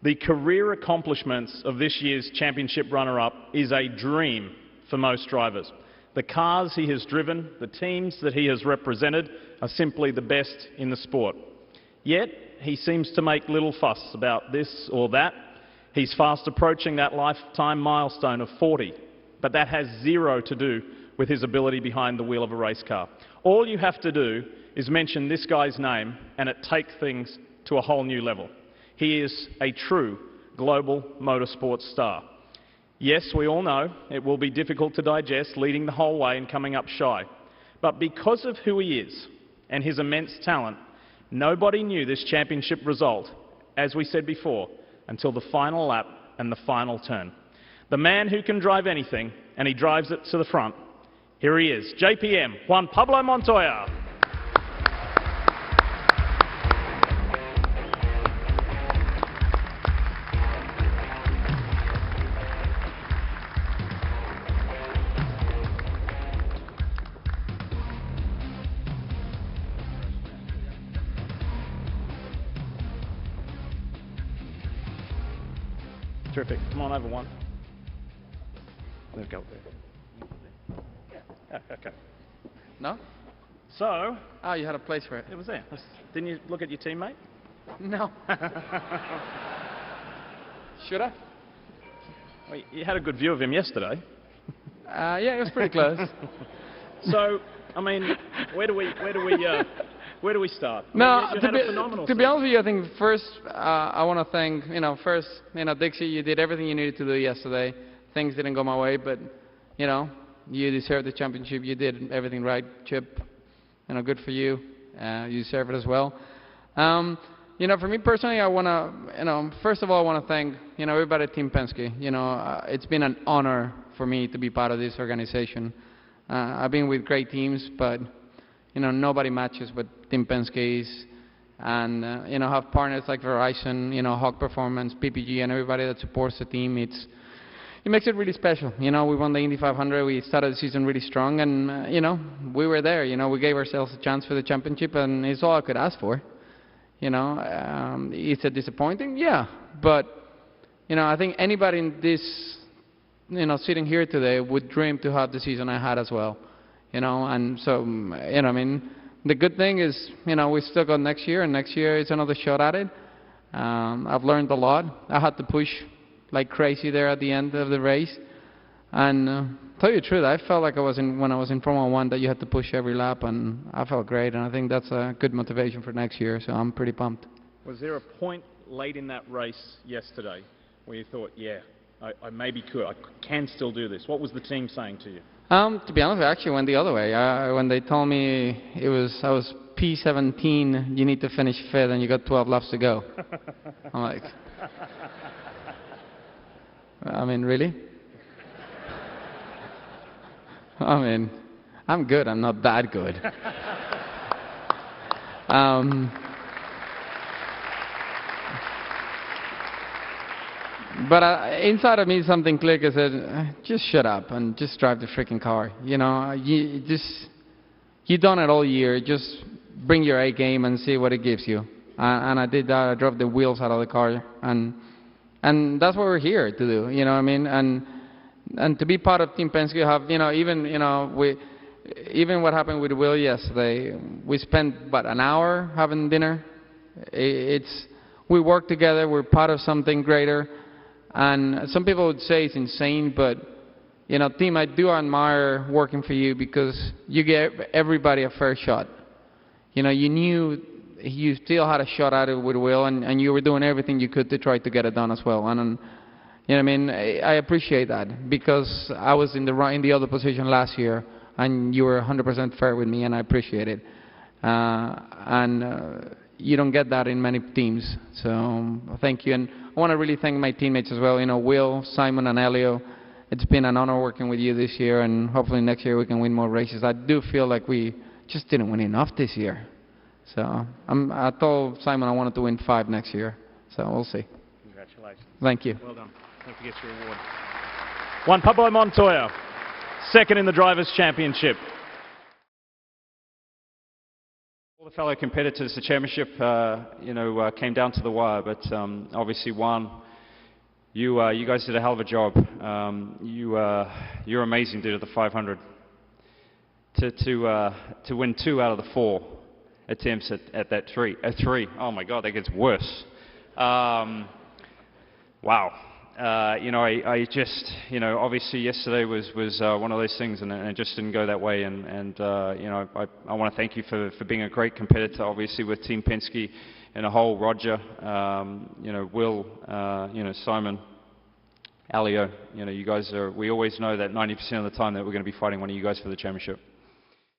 The career accomplishments of this year's championship runner-up is a dream for most drivers. The cars he has driven, the teams that he has represented, are simply the best in the sport. Yet, he seems to make little fuss about this or that. He's fast approaching that lifetime milestone of 40, but that has zero to do with his ability behind the wheel of a race car. All you have to do is mention this guy's name and it takes things to a whole new level. He is a true global motorsports star. Yes, we all know it will be difficult to digest leading the whole way and coming up shy. But because of who he is and his immense talent, nobody knew this championship result, as we said before, until the final lap and the final turn. The man who can drive anything, and he drives it to the front. Here he is, JPM, Juan Pablo Montoya. Terrific. Come on over one. Let's go there. Yeah, okay. No? So... Oh, you had a place for it. It was there. Didn't you look at your teammate? No. Should I? Well, you had a good view of him yesterday. Yeah, it was pretty close. So, I mean, where do we start? No, you had a phenomenal to be honest with you, I think first I want to thank, Dixie, you did everything you needed to do yesterday. Things didn't go my way, but, you deserve the championship. You did everything right, Chip. Good for you. You deserve it as well. For me personally, I want to, first of all, I want to thank, everybody at Team Penske. It's been an honor for me to be part of this organization. I've been with great teams, but, nobody matches what Team Penske is. And, have partners like Verizon, Hawk Performance, PPG, and everybody that supports the team. It makes it really special. We won the Indy 500. We started the season really strong, and, we were there. We gave ourselves a chance for the championship, and it's all I could ask for. Is it disappointing? Yeah. But, I think anybody in this, sitting here today would dream to have the season I had as well. And so, the good thing is, we still got next year, and next year is another shot at it. I've learned a lot. I had to push like crazy there at the end of the race. And tell you the truth, I felt like when I was in Formula 1 that you had to push every lap, and I felt great. And I think that's a good motivation for next year, so I'm pretty pumped. Was there a point late in that race yesterday where you thought, yeah, I maybe could, I can still do this? What was the team saying to you? To be honest, I actually went the other way. When they told me I was P17, you need to finish fifth, and you got 12 laps to go. I'm like, really? I'm good. I'm not that good. But inside of me, something clicked. I said, just shut up and just drive the freaking car. You've done it all year. Just bring your A game and see what it gives you. And I did that. I drove the wheels out of the car, and that's what we're here to do. And to be part of Team Penske, even what happened with Will yesterday, we spent about an hour having dinner. We work together. We're part of something greater. And some people would say it's insane, but, team, I do admire working for you because you give everybody a fair shot. You knew you still had a shot at it with Will, and you were doing everything you could to try to get it done as well. And I appreciate that because I was in the other position last year, and you were 100% fair with me, and I appreciate it. You don't get that in many teams, so thank you. And I want to really thank my teammates as well. Will, Simon, and Elio. It's been an honor working with you this year, and hopefully next year we can win more races. I do feel like we just didn't win enough this year. So I told Simon I wanted to win 5 next year, so we'll see. Congratulations. Thank you. Well done. Don't forget your award. Juan Pablo Montoya, second in the Drivers' Championship. All the fellow competitors, the championship, came down to the wire, but obviously won. You guys did a hell of a job. You're amazing, dude, at the 500. To win 2 out of the 4 attempts at that 3. Oh my God, that gets worse. Wow. I just, obviously yesterday was one of those things, and it just didn't go that way. I want to thank you for being a great competitor, obviously with Team Penske and a whole Roger, Will, Simon, Alio. You guys are. We always know that 90% of the time that we're going to be fighting one of you guys for the championship.